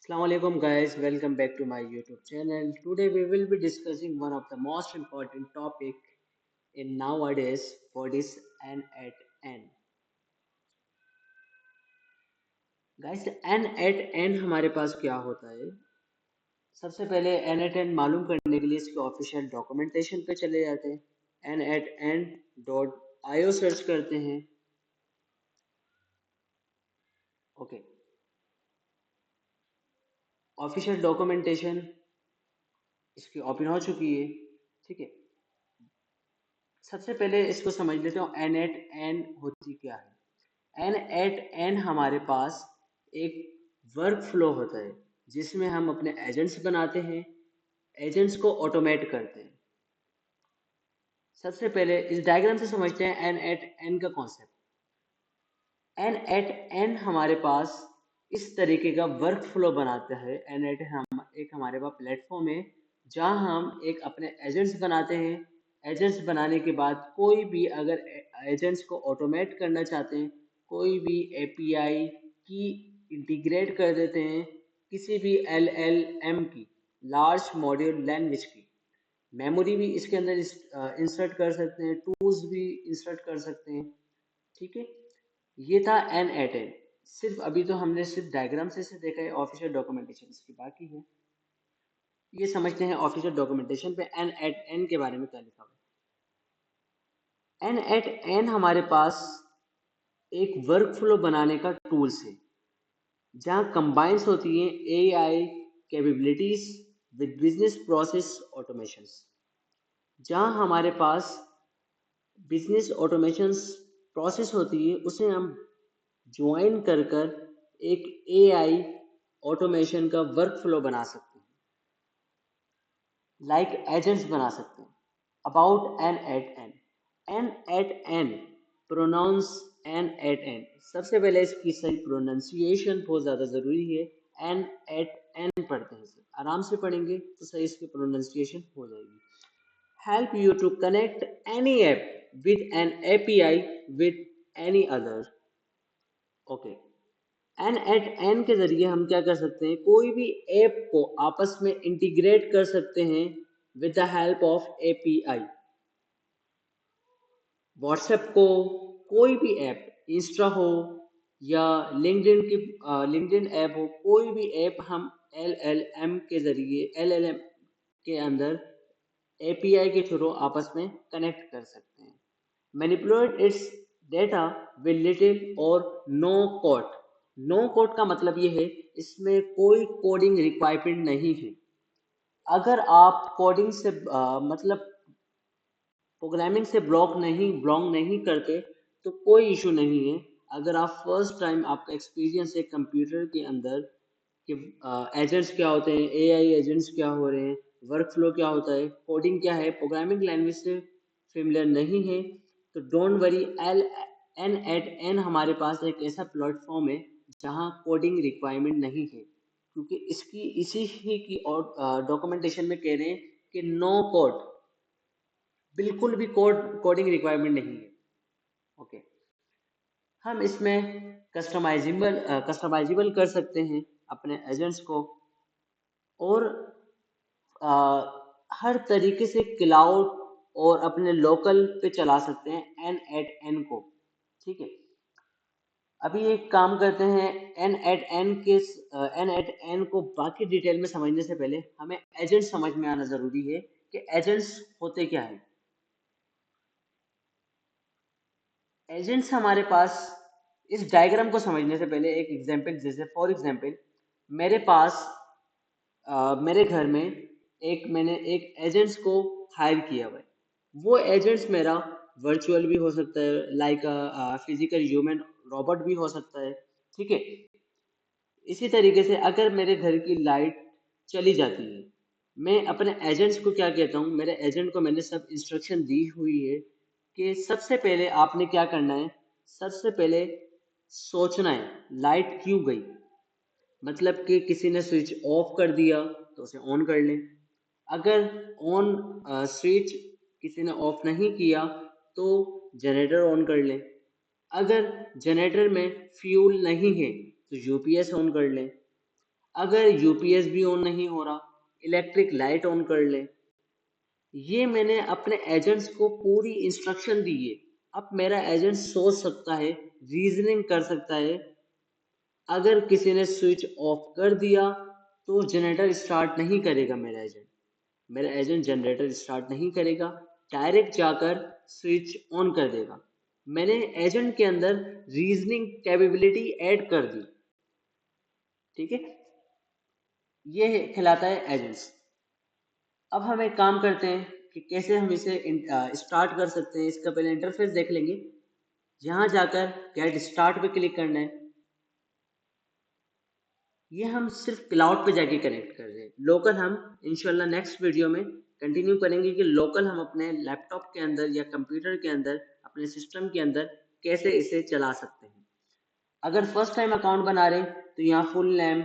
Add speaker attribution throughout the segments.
Speaker 1: Assalamualaikum guys, welcome back to my YouTube channel. Today we will be discussing one of the most important topic in nowadays, what is N at N. Guys, N at N हमारे पास क्या होता है? सबसे पहले N at N मालूम करने के लिए इसके ऑफिशियल डॉक्यूमेंटेशन पे चले जाते हैं. N at N .io search करते हैं. ओके, ऑफिशियल डॉक्यूमेंटेशन इसकी ओपन हो चुकी है. ठीक है, सबसे पहले इसको समझ लेते हो N at N होती क्या है. N at N हमारे पास एक वर्क फ्लो होता है जिसमें हम अपने एजेंट्स बनाते हैं, एजेंट्स को ऑटोमेट करते हैं. सबसे पहले इस डायग्राम से समझते हैं N at N का कॉन्सेप्ट. N at N हमारे पास इस तरीके का वर्क फ्लो बनाता है. N at हम एक हमारे पास प्लेटफॉर्म है जहां हम एक अपने एजेंट्स बनाते हैं. एजेंट्स बनाने के बाद कोई भी अगर एजेंट्स को ऑटोमेट करना चाहते हैं, कोई भी एपीआई की इंटीग्रेट कर देते हैं किसी भी एलएलएम की, लार्ज मॉड्यूल लैंग्वेज की. मेमोरी भी इसके अंदर इंसर्ट कर सकते हैं, टूल्स भी इंसर्ट कर सकते हैं. ठीक है, ये था एन एट एन. सिर्फ अभी तो हमने सिर्फ डायग्राम से इसे देखा है, ऑफिशियल डॉक्यूमेंटेशन इसकी बाकी है. ये समझते हैं ऑफिशियल डॉक्यूमेंटेशन पे एन एट एन के बारे में क्या लिखा हुआ है. एन एट एन हमारे पास एक वर्क फ्लो बनाने का टूल्स है जहां कंबाइंस होती है AI capabilities with business process automations. जहां हमारे पास बिजनेस ऑटोमेशंस प्रोसेस होती है उसे हम ज्वाइन कर कर एक एआई ऑटोमेशन का वर्क फ्लो बना सकते हैं, लाइक एजेंट्स बना सकते हैं. About N eight N. N eight N pronounce. N eight N सबसे पहले इसकी सही प्रोनाउंसिएशन बहुत ज़्यादा ज़रूरी है. एन एट एन पढ़ते हैं, सर आराम से पढ़ेंगे तो सही इसकी प्रोनाउंसिएशन हो जाएगी. Help you to connect any app with an API with any other. Okay, N eight N के जरिए हम क्या कर सकते हैं, कोई भी ऐप को आपस में इंटीग्रेट कर सकते हैं with the help of API. WhatsApp को, कोई भी ऐप, इंस्टा हो या लिंक्डइन की लिंक्डइन ऐप हो, कोई भी ऐप हम एलएलएम के जरिए, एलएलएम के अंदर एपीआई के थ्रू आपस में कनेक्ट कर सकते हैं. Manipulate it's data with little और नो कोड. नो कोड का मतलब ये है इसमें कोई कोडिंग रिक्वायरमेंट नहीं है. अगर आप कोडिंग से मतलब प्रोग्रामिंग से बिलोंग नहीं करते तो कोई इशू नहीं है. अगर आप फर्स्ट टाइम आपका एक्सपीरियंस है कंप्यूटर के अंदर कि एजेंट्स क्या होते हैं, एआई एजेंट्स क्या हो रहे हैं, वर्क फ्लो क्या होता है, कोडिंग क्या है, प्रोग्रामिंग लैंग्वेज से फेमिलियर नहीं है, तो don't worry. L N eight N हमारे पास एक ऐसा प्लेटफॉर्म है जहां कोडिंग रिक्वायरमेंट नहीं है, क्योंकि इसकी इसी ही की और डॉक्यूमेंटेशन में कह रहे हैं कि नो कोड, बिल्कुल भी कोडिंग रिक्वायरमेंट नहीं है. ओके, हम इसमें कस्टमाइजेबल कर सकते हैं अपने एजेंट्स को, और आ, हर तरीके से क्लाउड और अपने लोकल पे चला सकते हैं एन एट एन को. ठीक है, अभी एक काम करते हैं. एन एट एन को बाकी डिटेल में समझने से पहले हमें एजेंट्स समझ में आना जरूरी है कि एजेंट्स होते क्या है. एजेंट्स हमारे पास, इस डायग्राम को समझने से पहले एक एग्जांपल, जैसे फॉर एग्जांपल मेरे पास मेरे घर में मैंने एक एजेंट्स को हायर किया हुआ है. वो एजेंट्स मेरा वर्चुअल भी हो सकता है, लाइक फिजिकल ह्यूमन रोबोट भी हो सकता है. ठीक है, इसी तरीके से अगर मेरे घर की लाइट चली जाती है, मैं अपने एजेंट्स को क्या कहता हूँ, मेरे एजेंट को मैंने सब इंस्ट्रक्शन दी हुई है कि सबसे पहले आपने क्या करना है. सबसे पहले सोचना है लाइट क्यों गई. मतलब कि किसी ने स्विच ऑफ कर दिया तो उसे ऑन कर लें. अगर ऑन स्विच किसी ने ऑफ नहीं किया तो जनरेटर ऑन कर लें. अगर जनरेटर में फ्यूल नहीं है तो यूपीएस ऑन कर लें. अगर यूपीएस भी ऑन नहीं हो रहा, इलेक्ट्रिक लाइट ऑन कर ले। ये मैंने अपने एजेंट्स को पूरी इंस्ट्रक्शन दी है। अब मेरा एजेंट सोच सकता है, रीजनिंग कर सकता है। अगर किसी ने स्विच ऑफ कर दिया तो जनरेटर स्टार्ट नहीं करेगा मेरा एजेंट जनरेटर स्टार्ट नहीं करेगा, डायरेक्ट जाकर स्विच ऑन कर देगा। मैंने एजेंट के अंदर रीजनिंग कैपेबिलिटी ऐड कर दी। ठीक है, ये खिलाता है एजेंट्स। अब हम एक काम करते हैं कि कैसे हम इसे स्टार्ट कर सकते हैं। इसका पहले इंटरफेस देख लेंगे। यहाँ जाकर गेट स्टार्ट पे क्लिक करना है। ये हम सिर्फ क्लाउड पे जाके कनेक्ट कर रहे हैं। लोकल हम इंशाल्लाह नेक्स्ट वीडियो में कंटिन्यू करेंगे कि लोकल हम अपने लैपटॉप के अंदर या कंप्यूटर के अंदर, अपने सिस्टम के अंदर कैसे इसे चला सकते हैं। अगर फर्स्ट टाइम अकाउंट बना रहे हैं तो यहाँ full name,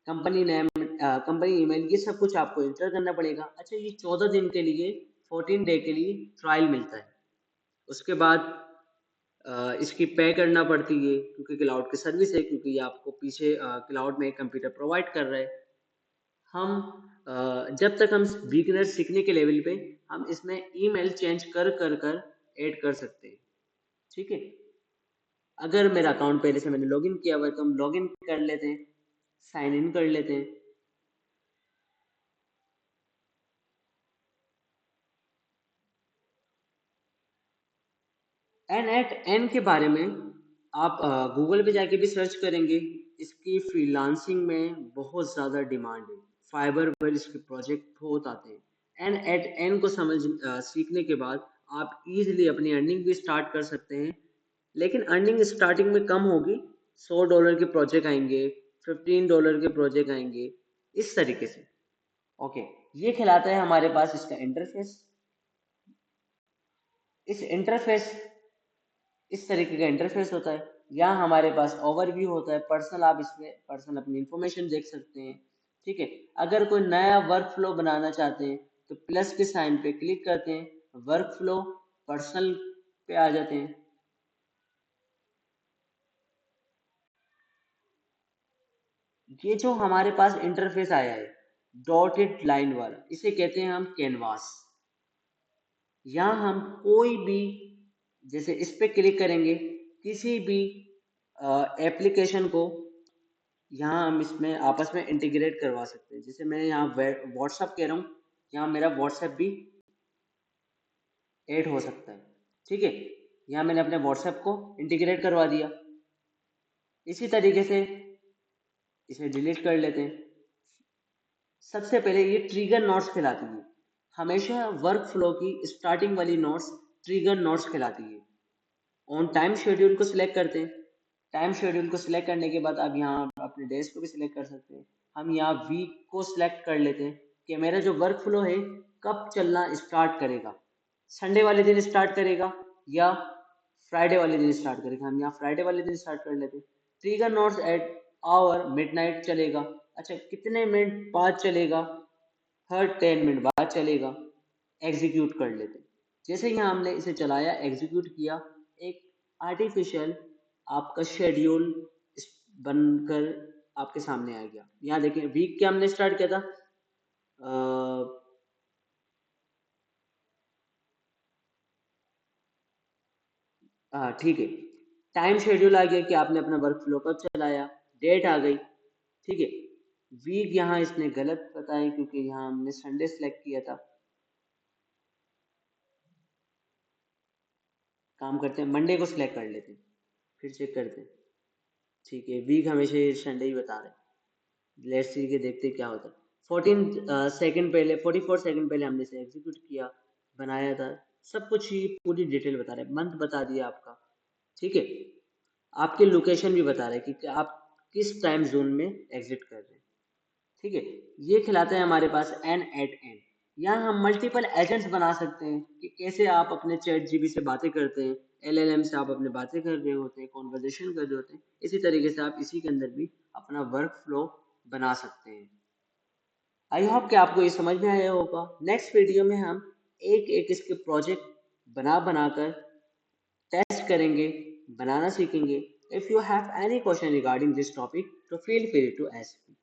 Speaker 1: company name, company email, ये सब कुछ आपको इंटर करना पड़ेगा। अच्छा, ये 14 दिन के लिए, 14 डे के लिए ट्रायल मिलता है। उसके बाद इसकी पे करना पड़ती है क्योंकि क्लाउड की सर्विस है, क्योंकि ये आपको पीछे क्लाउड में एक कंप्यूटर प्रोवाइड कर रहा है। हम जब तक हम बिगिनर सीखने के लेवल पे, हम इसमें ईमेल चेंज कर ऐड कर सकते हैं। ठीक है, अगर मेरा अकाउंट पहले से मैंने लॉगिन किया हुआ है तो हम लॉगिन कर लेते हैं, साइन इन कर लेते हैं। एन एट एन के बारे में आप गूगल पे जाके भी सर्च करेंगे। इसकी फ्रीलांसिंग में बहुत ज़्यादा डिमांड है। फाइबर पर इसके प्रोजेक्ट बहुत आते हैं। एन एट एन को सीखने के बाद आप इजीली अपनी अर्निंग भी स्टार्ट कर सकते हैं। लेकिन अर्निंग स्टार्टिंग में कम होगी। $100 के प्रोजेक्ट आएंगे, $15 के प्रोजेक्ट आएंगे, इस तरीके से। ओके, ये खिलाता है हमारे पास इसका इंटरफेस। इस इंटरफेस इस तरीके का इंटरफेस होता है। यहाँ हमारे पास ओवरव्यू होता है, पर्सनल, आप इसमें पर्सनल अपनी इंफॉर्मेशन देख सकते हैं। ठीक है, अगर कोई नया वर्क फ्लो बनाना चाहते हैं तो प्लस के साइन पे क्लिक करते हैं, वर्क फ्लो पर्सनल पे आ जाते हैं। ये जो हमारे पास इंटरफेस आया है डॉटेड लाइन वाला, इसे कहते हैं हम कैनवास। यहाँ हम कोई भी, जैसे इस पे क्लिक करेंगे, किसी भी एप्लीकेशन को यहाँ हम इसमें आपस में इंटीग्रेट करवा सकते हैं। जैसे मैं यहाँ व्हाट्सएप कह रहा हूँ, यहाँ मेरा व्हाट्सएप भी ऐड हो सकता है। ठीक है, यहाँ मैंने अपने व्हाट्सएप को इंटीग्रेट करवा दिया। इसी तरीके से इसे डिलीट कर लेते हैं। सबसे पहले ये ट्रिगर नोट्स कहलाती है। हमेशा वर्क फ्लो की स्टार्टिंग वाली नोट्स ट्रिगर नोट्स कहलाती है। ऑन टाइम शेड्यूल को सिलेक्ट करते हैं। टाइम शेड्यूल को सिलेक्ट करने के बाद आप यहाँ अपने डेज को भी सिलेक्ट कर सकते हैं। हम यहाँ वीक को सिलेक्ट कर लेते हैं कि मेरा जो वर्क फ्लो है कब चलना स्टार्ट करेगा। संडे वाले दिन स्टार्ट करेगा या फ्राइडे वाले दिन स्टार्ट करेगा। हम यहाँ फ्राइडे वाले दिन स्टार्ट कर लेते हैं। Trigger notes at hour midnight चलेगा। अच्छा, कितने मिनट बाद चलेगा? हर 10 मिनट बाद चलेगा। एग्जीक्यूट कर लेते हैं। जैसे यहाँ हमने इसे चलाया, एग्जीक्यूट किया, एक आर्टिफिशियल आपका शेड्यूल बनकर आपके सामने आ गया। यहाँ देखें, वीक क्या हमने स्टार्ट किया था, हाँ ठीक है। टाइम शेड्यूल आ गया कि आपने अपना वर्क फ्लो कब चलाया, डेट आ गई। ठीक है, वीक यहाँ इसने गलत बताया क्योंकि यहाँ हमने संडे सेलेक्ट किया था। काम करते हैं, मंडे को सिलेक्ट कर लेते हैं, फिर चेक करते हैं। ठीक है, वीक हमेशा ये संडे ही बता रहे हैं। लेट्स सी के देखते हैं क्या होता है। 14 सेकंड पहले, 44 सेकंड पहले हमने इसे एग्जीक्यूट किया, बनाया था। सब कुछ ही पूरी डिटेल बता रहे हैं। मंथ बता दिया आपका। ठीक है, आपकी लोकेशन भी बता रहे हैं कि आप किस टाइम जोन में एग्जिट कर रहे हैं। ठीक है, ये खिलाता है हमारे पास एन एट एन। यहाँ हम मल्टीपल एजेंट्स बना सकते हैं कि कैसे आप अपने चैट जीबी से बातें करते हैं, एलएलएम से आप अपने बातें कर रहे होते हैं, कॉन्वर्जेशन कर रहे होते हैं। इसी तरीके से आप इसी के अंदर भी अपना वर्क फ्लो बना सकते हैं। आई होप कि आपको ये समझ में आया होगा। नेक्स्ट वीडियो में हम एक एक इसके प्रोजेक्ट बनाकर टेस्ट करेंगे, बनाना सीखेंगे। If you have any question regarding this topic तो फील फ्री टू आस्क।